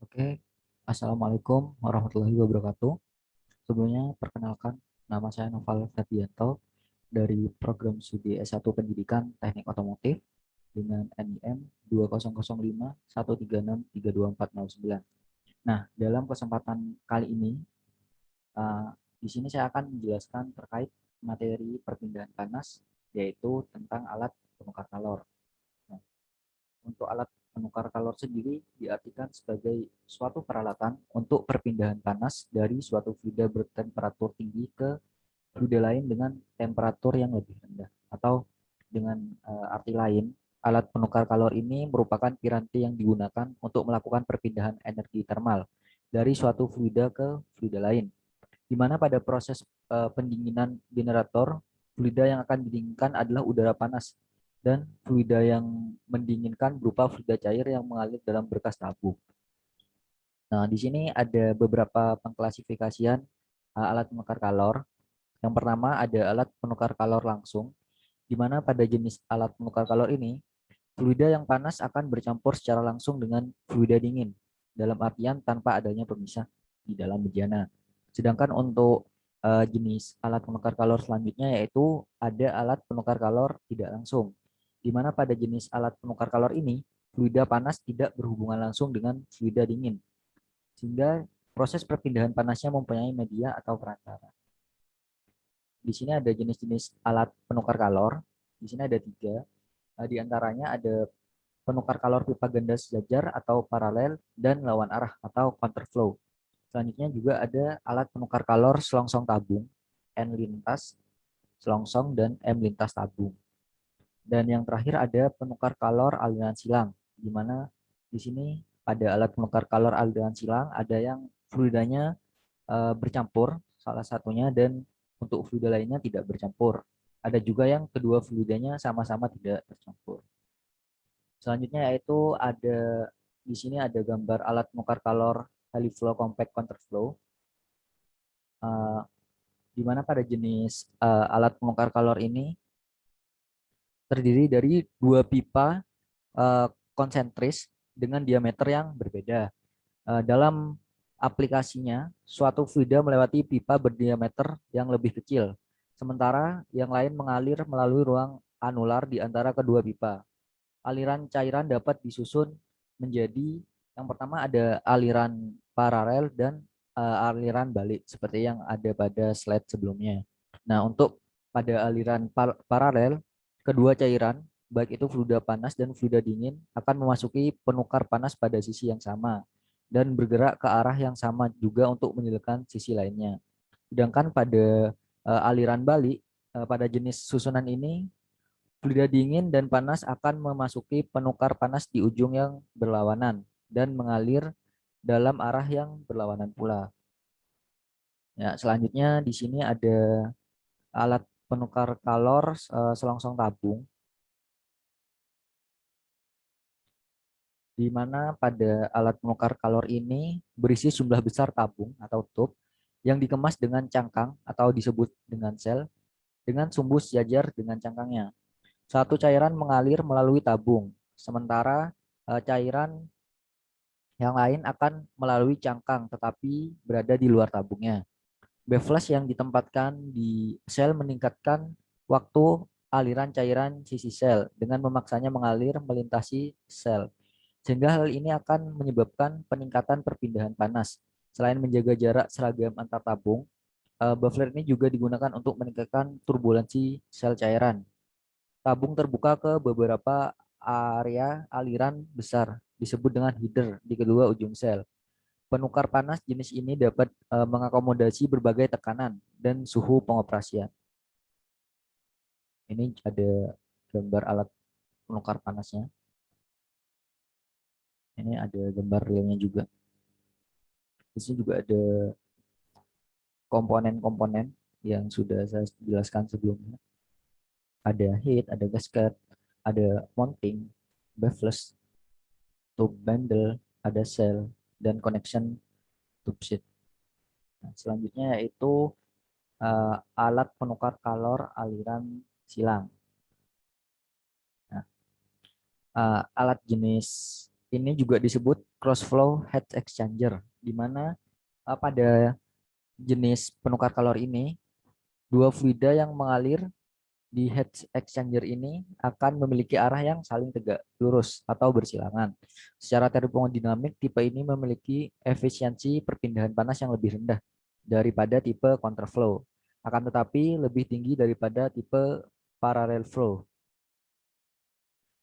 Oke, Assalamualaikum warahmatullahi wabarakatuh. Sebelumnya, perkenalkan, nama saya Noval Ferdianto dari program studi S1 Pendidikan Teknik Otomotif dengan NIM 200513632409. Nah, dalam kesempatan kali ini, eh, di sini saya akan menjelaskan terkait materi perpindahan panas, yaitu tentang alat penukar kalor. Nah, untuk alat penukar kalor sendiri diartikan sebagai suatu peralatan untuk perpindahan panas dari suatu fluida bertemperatur tinggi ke fluida lain dengan temperatur yang lebih rendah. Atau dengan arti lain, alat penukar kalor ini merupakan piranti yang digunakan untuk melakukan perpindahan energi termal dari suatu fluida ke fluida lain, di mana pada proses pendinginan generator, fluida yang akan didinginkan adalah udara panas dan fluida yang mendinginkan berupa fluida cair yang mengalir dalam berkas tabung. Nah, di sini ada beberapa pengklasifikasian alat penukar kalor. Yang pertama ada alat penukar kalor langsung, di mana pada jenis alat penukar kalor ini, fluida yang panas akan bercampur secara langsung dengan fluida dingin, dalam artian tanpa adanya pemisah di dalam bejana. Sedangkan untuk jenis alat penukar kalor selanjutnya yaitu ada alat penukar kalor tidak langsung, di mana pada jenis alat penukar kalor ini, fluida panas tidak berhubungan langsung dengan fluida dingin, sehingga proses perpindahan panasnya mempunyai media atau perantara. Di sini ada jenis-jenis alat penukar kalor. Di sini ada 3. Di antaranya ada penukar kalor pipa ganda sejajar atau paralel dan lawan arah atau counterflow. Selanjutnya juga ada alat penukar kalor selongsong tabung, N lintas selongsong dan M lintas tabung. Dan yang terakhir ada penukar kalor aliran silang, di mana di sini pada alat penukar kalor aliran silang ada yang fluidanya bercampur salah satunya dan untuk fluida lainnya tidak bercampur. Ada juga yang kedua fluidanya sama-sama tidak bercampur. Selanjutnya yaitu ada di sini ada gambar alat penukar kalor Heliflow Compact Counterflow, uh, di mana pada jenis alat penukar kalor ini terdiri dari 2 pipa konsentris dengan diameter yang berbeda. Dalam aplikasinya, suatu fluida melewati pipa berdiameter yang lebih kecil, sementara yang lain mengalir melalui ruang anular di antara kedua pipa. Aliran cairan dapat disusun menjadi yang pertama ada aliran paralel dan aliran balik seperti yang ada pada slide sebelumnya. Nah, untuk pada aliran paralel, kedua cairan baik itu fluida panas dan fluida dingin akan memasuki penukar panas pada sisi yang sama dan bergerak ke arah yang sama juga untuk menyalakan sisi lainnya. Sedangkan pada aliran balik, pada jenis susunan ini, fluida dingin dan panas akan memasuki penukar panas di ujung yang berlawanan dan mengalir dalam arah yang berlawanan pula. Ya, selanjutnya di sini ada alat penukar kalor selongsong tabung, di mana pada alat penukar kalor ini berisi jumlah besar tabung atau tub yang dikemas dengan cangkang atau disebut dengan sel dengan sumbu sejajar dengan cangkangnya. Satu cairan mengalir melalui tabung, sementara cairan yang lain akan melalui cangkang tetapi berada di luar tabungnya. Baffles yang ditempatkan di sel meningkatkan waktu aliran cairan sisi sel dengan memaksanya mengalir melintasi sel. Sehingga hal ini akan menyebabkan peningkatan perpindahan panas. Selain menjaga jarak seragam antar tabung, baffler ini juga digunakan untuk meningkatkan turbulensi sel cairan. Tabung terbuka ke beberapa area aliran besar disebut dengan header di kedua ujung sel. Penukar panas jenis ini dapat mengakomodasi berbagai tekanan dan suhu pengoperasian. Ini ada gambar alat penukar panasnya. Ini ada gambar realnya juga. Di sini juga ada komponen-komponen yang sudah saya jelaskan sebelumnya. Ada heat, ada gasket, ada mounting, baffles, tube bundle, ada cell, dan connection tube sheet. Nah, selanjutnya yaitu alat penukar kalor aliran silang. Nah, alat jenis ini juga disebut cross flow heat exchanger, di mana pada jenis penukar kalor ini dua fluida yang mengalir di heat exchanger ini akan memiliki arah yang saling tegak lurus atau bersilangan. Secara termodinamik, tipe ini memiliki efisiensi perpindahan panas yang lebih rendah daripada tipe counterflow, akan tetapi lebih tinggi daripada tipe parallel flow.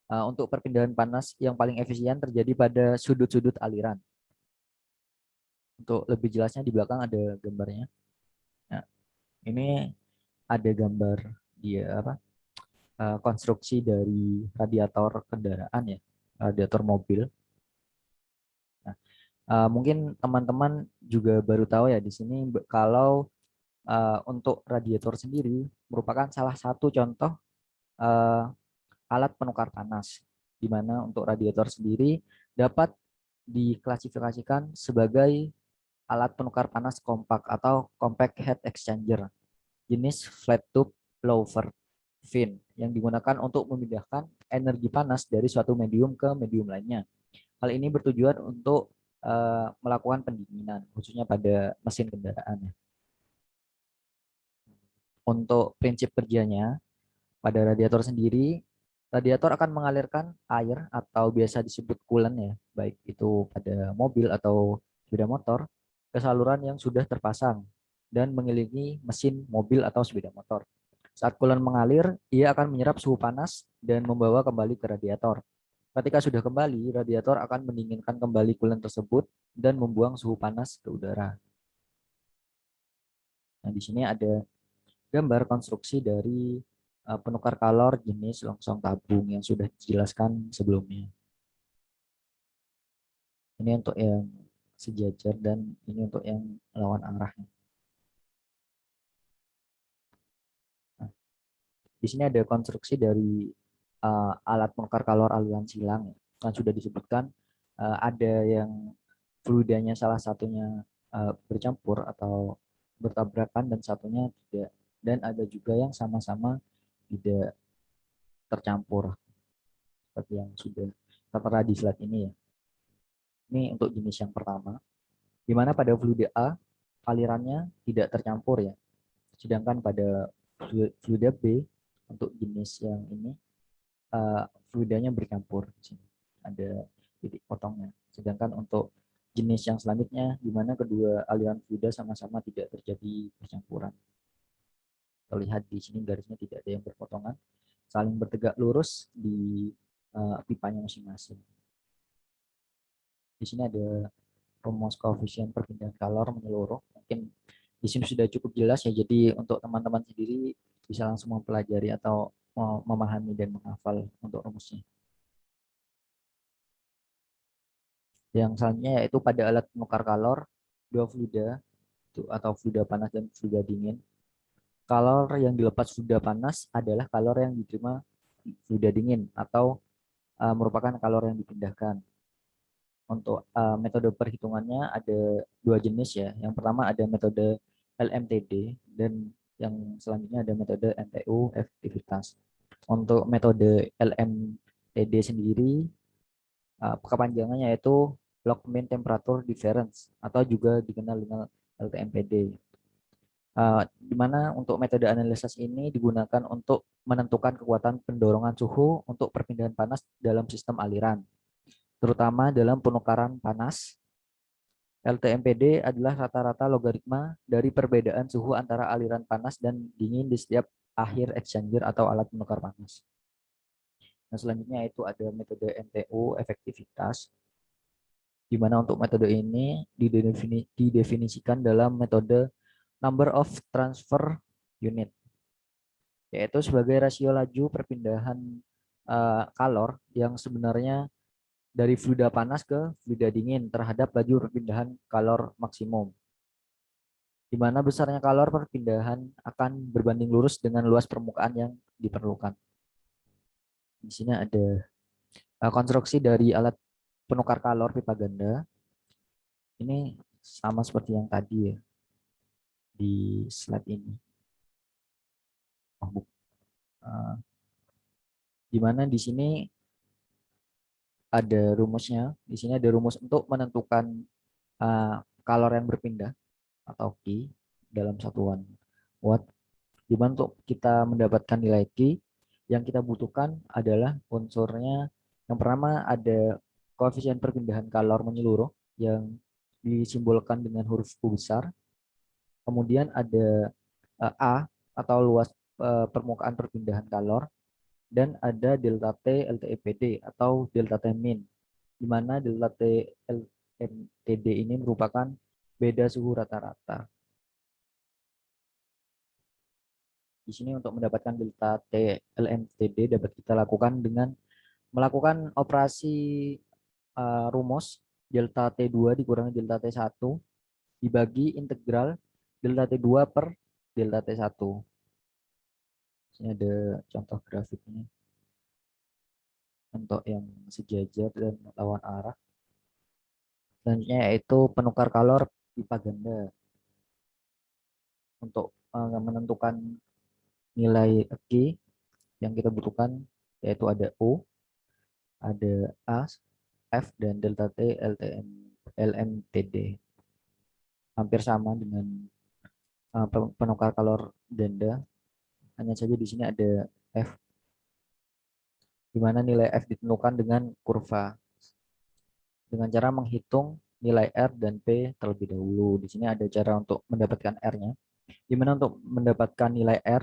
Untuk perpindahan panas yang paling efisien terjadi pada sudut-sudut aliran. Untuk lebih jelasnya di belakang ada gambarnya. Nah, ini ada gambar dia konstruksi dari radiator kendaraan ya, radiator mobil. Nah, mungkin teman-teman juga baru tahu ya di sini kalau untuk radiator sendiri merupakan salah satu contoh uh, alat penukar panas, di mana untuk radiator sendiri dapat diklasifikasikan sebagai alat penukar panas kompak atau compact heat exchanger jenis flat tube Louvre fin yang digunakan untuk memindahkan energi panas dari suatu medium ke medium lainnya. Hal ini bertujuan untuk melakukan pendinginan, khususnya pada mesin kendaraan. Untuk prinsip kerjanya, pada radiator sendiri, radiator akan mengalirkan air atau biasa disebut coolant ya, baik itu pada mobil atau sepeda motor, ke saluran yang sudah terpasang dan mengelilingi mesin mobil atau sepeda motor. Saat coolant mengalir, ia akan menyerap suhu panas dan membawa kembali ke radiator. Ketika sudah kembali, radiator akan mendinginkan kembali coolant tersebut dan membuang suhu panas ke udara. Nah, di sini ada gambar konstruksi dari penukar kalor jenis longsong tabung yang sudah dijelaskan sebelumnya. Ini untuk yang sejajar dan ini untuk yang lawan arahnya. Nah, di sini ada konstruksi dari alat penukar kalor aliran silang yang sudah disebutkan ada yang fluidanya salah satunya bercampur atau bertabrakan dan satunya tidak, dan ada juga yang sama-sama tidak tercampur seperti yang sudah tertera di slide ini ya. Ini untuk jenis yang pertama, di mana pada fluida A alirannya tidak tercampur ya. Sedangkan pada fluida B untuk jenis yang ini fluidanya bercampur. Ada titik potongnya. Sedangkan untuk jenis yang selanjutnya, di mana kedua aliran fluida sama-sama tidak terjadi percampuran. Terlihat di sini garisnya tidak ada yang berpotongan, saling bertegak lurus di pipanya masing-masing. Di sini ada rumus koefisien perpindahan kalor menyeluruh. Mungkin di sini sudah cukup jelas ya. Jadi untuk teman-teman sendiri bisa langsung mempelajari atau memahami dan menghafal untuk rumusnya. Yang selanjutnya yaitu pada alat penukar kalor dua fluida atau fluida panas dan fluida dingin. Kalor yang dilepas fluida panas adalah kalor yang diterima fluida dingin atau merupakan kalor yang dipindahkan. Untuk metode perhitungannya ada dua jenis ya. Yang pertama ada metode LMTD dan yang selanjutnya ada metode MTU efektivitas. Untuk metode LMTD sendiri kepanjangannya yaitu log mean temperature difference atau juga dikenal dengan LTMPD. Di mana untuk metode analisis ini digunakan untuk menentukan kekuatan pendorongan suhu untuk perpindahan panas dalam sistem aliran, terutama dalam penukaran panas. LTMPD adalah rata-rata logaritma dari perbedaan suhu antara aliran panas dan dingin di setiap akhir exchanger atau alat penukar panas. Nah, selanjutnya itu ada metode MTU efektivitas, di mana untuk metode ini didefinisikan dalam metode number of transfer unit, yaitu sebagai rasio laju perpindahan kalor yang sebenarnya dari fluida panas ke fluida dingin terhadap laju perpindahan kalor maksimum, di mana besarnya kalor perpindahan akan berbanding lurus dengan luas permukaan yang diperlukan. Di sini ada konstruksi dari alat penukar kalor pipa ganda. Ini sama seperti yang tadi ya di slide ini. Di mana di sini ada rumusnya. Di sini ada rumus untuk menentukan kalor yang berpindah atau Q dalam satuan watt. Di mana untuk kita mendapatkan nilai Q, yang kita butuhkan adalah unsurnya. Yang pertama ada koefisien perpindahan kalor menyeluruh yang disimbolkan dengan huruf Q besar. Kemudian ada A atau luas permukaan perpindahan kalor, dan ada delta T LTEPD atau delta T min, di mana delta T LMTD ini merupakan beda suhu rata-rata. Di sini untuk mendapatkan delta T LMTD dapat kita lakukan dengan melakukan operasi rumus delta T2 dikurangi delta T1 dibagi integral delta T2 per delta T1. Ini ada contoh grafiknya untuk yang sejajar dan lawan arah. Selanjutnya yaitu penukar kalor pipa ganda. Untuk menentukan nilai Q yang kita butuhkan yaitu ada O, ada A, F, dan delta T LMTD. Hampir sama dengan penukar kalor ganda, hanya saja di sini ada F, di mana nilai F ditentukan dengan kurva dengan cara menghitung nilai R dan P terlebih dahulu. Di sini ada cara untuk mendapatkan R-nya, di mana untuk mendapatkan nilai R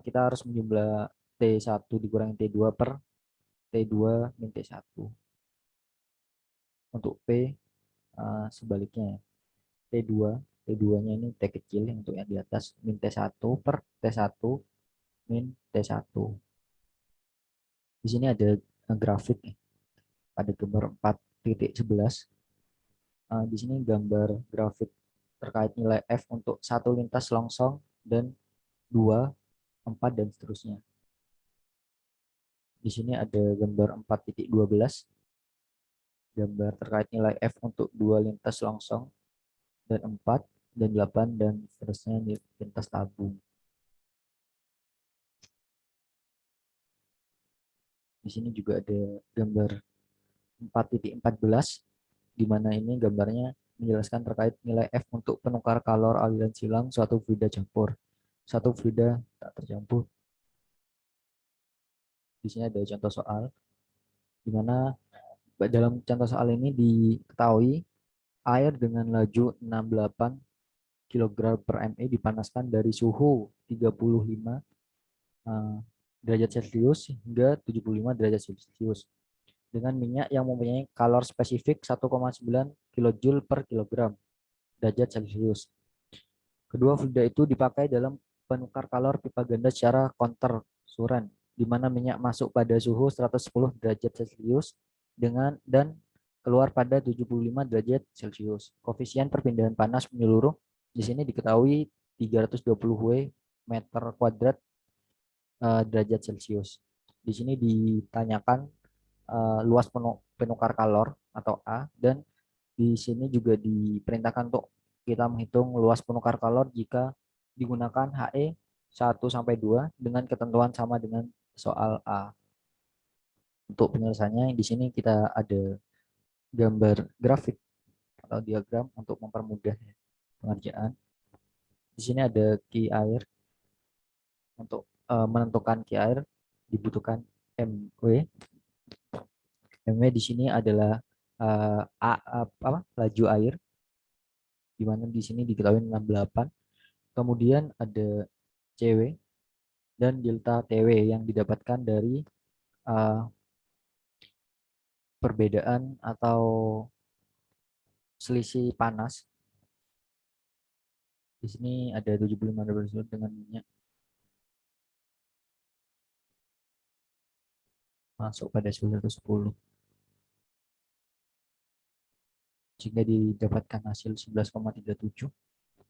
kita harus menjumlah T1 dikurangi T2 per T2 min T1. Untuk P sebaliknya, T2, T2-nya ini T kecil untuk yang di atas, min T1 per T1 min T1. Di sini ada grafik, ada gambar 4.11. Di sini gambar grafik terkait nilai F untuk satu lintas longsong dan 2, 4, dan seterusnya. Di sini ada gambar 4.12, gambar terkait nilai F untuk 2 lintas longsong dan 4 dan 8 dan seterusnya di lintas tabung. Di sini juga ada gambar 4.14, di mana ini gambarnya menjelaskan terkait nilai F untuk penukar kalor aliran silang suatu fluida campur. Satu fluida tak tercampur. Di sini ada contoh soal, di mana dalam contoh soal ini diketahui air dengan laju 68 kg per ME dipanaskan dari suhu 35 derajat Celcius hingga 75 derajat Celcius dengan minyak yang mempunyai kalor spesifik 1,9 kJ per kilogram derajat Celcius. Kedua fluida itu dipakai dalam penukar kalor pipa ganda secara kontersuran, di mana minyak masuk pada suhu 110 derajat Celcius dan keluar pada 75 derajat Celcius. Koefisien perpindahan panas menyeluruh di sini diketahui 320 W meter kuadrat derajat Celcius. Di sini ditanyakan luas penukar kalor atau A, dan di sini juga diperintahkan untuk kita menghitung luas penukar kalor jika digunakan HE 1-2 dengan ketentuan sama dengan soal A. Untuk penyelesaiannya di sini kita ada gambar grafik atau diagram untuk mempermudah pengerjaan. Di sini ada Q air. Untuk menentukan Q air dibutuhkan MW. MW di sini adalah laju air, di mana di sini diketahui 68. Kemudian ada CW dan delta TW yang didapatkan dari perbedaan atau selisih panas. Di sini ada 75 derajat dengan minyak masuk pada suhu 110. Sehingga didapatkan hasil 11,37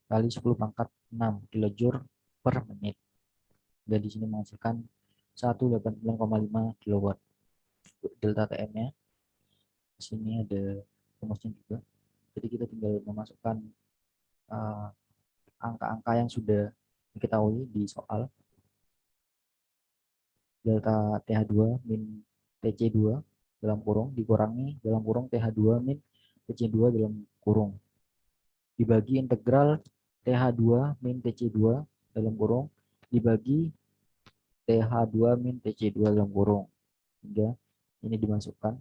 kali 10 pangkat 6 kilojoule per menit. Dan di sini menghasilkan 189,5 kilowatt. Delta TM-nya di sini ada rumusnya juga. Jadi kita tinggal memasukkan angka-angka yang sudah diketahui di soal. Delta TH2 min TC2 dalam kurung dikurangi dalam kurung TH2 min TC2 dalam kurung dibagi integral TH2 min TC2 dalam kurung dibagi TH2 min TC2 dalam kurung. Hingga ini dimasukkan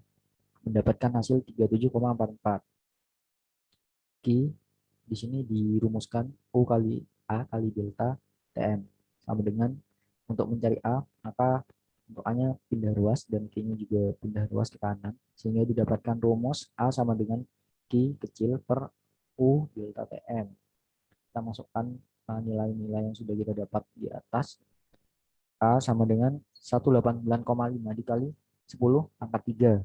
mendapatkan hasil 37,44. Q di sini dirumuskan U kali A kali delta TM sama dengan untuk mencari A maka untuk A-nya pindah ruas dan Q-nya juga pindah ruas ke kanan sehingga didapatkan rumus A sama dengan Q kecil per U delta TM. Kita masukkan nilai-nilai yang sudah kita dapat di atas. A sama dengan 189,5 dikali 10 pangkat 3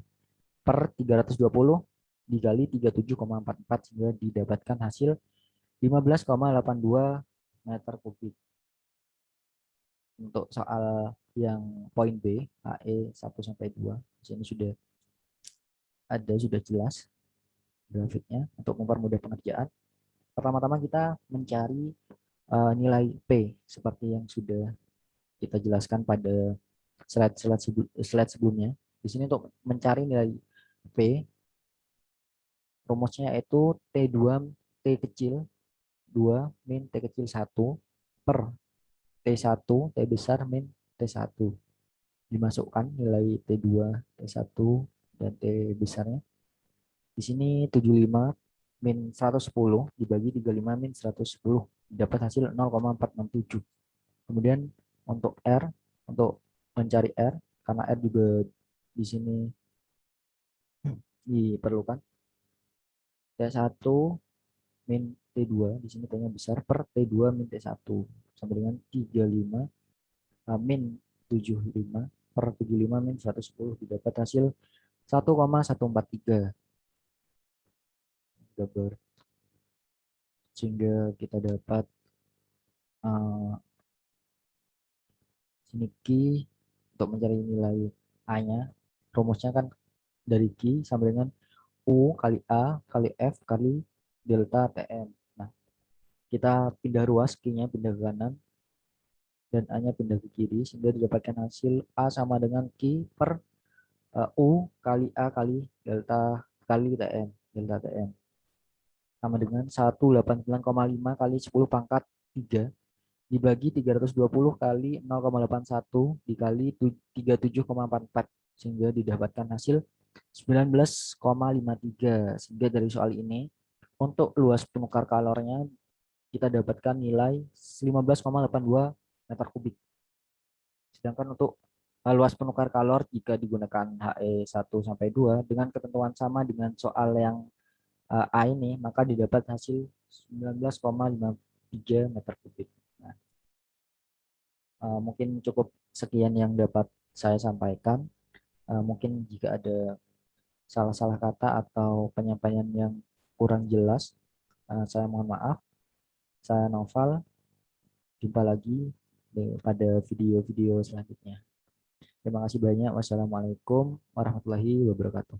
per 320 dikali 37,44 sehingga didapatkan hasil 15,82 meter kubik. Untuk soal yang poin B, HE 1 sampai 2, di sini sudah jelas grafiknya untuk mempermudah pengerjaan. Pertama-tama kita mencari nilai P seperti yang sudah kita jelaskan pada slide sebelumnya. Di sini untuk mencari nilai P, rumusnya yaitu T2 T kecil 2 min T kecil 1 per T1 T besar min T1. Dimasukkan nilai T2, T1 dan T besarnya. Di sini 75 min 110 dibagi 35 min 110 dapat hasil 0,467. Kemudian untuk R, untuk mencari R karena R juga di sini diperlukan T1 min T2 di sini T-nya besar per T2 min T1 sama dengan 35 min 75 per 75 min 110 didapat hasil 1,143 gambar sehingga kita dapat sini Q untuk mencari nilai A-nya rumusnya kan dari Q sama dengan U kali A kali F kali delta TM. Nah, kita pindah ruas, Q-nya pindah ke kanan dan A-nya pindah ke kiri sehingga didapatkan hasil A sama dengan Q per U kali A kali delta TM, delta TM sama dengan 189,5 kali 10 pangkat 3 dibagi 320 kali 0,81 dikali 37,44 sehingga didapatkan hasil 19,53. Sehingga dari soal ini untuk luas penukar kalornya kita dapatkan nilai 15,82 meter kubik. Sedangkan untuk luas penukar kalor jika digunakan HE 1 sampai 2 dengan ketentuan sama dengan soal yang A ini maka didapat hasil 19,53 meter kubik. Nah, mungkin cukup sekian yang dapat saya sampaikan. Mungkin jika ada salah-salah kata atau penyampaian yang kurang jelas, saya mohon maaf. Saya Noval, jumpa lagi pada video-video selanjutnya. Terima kasih banyak. Wassalamualaikum warahmatullahi wabarakatuh.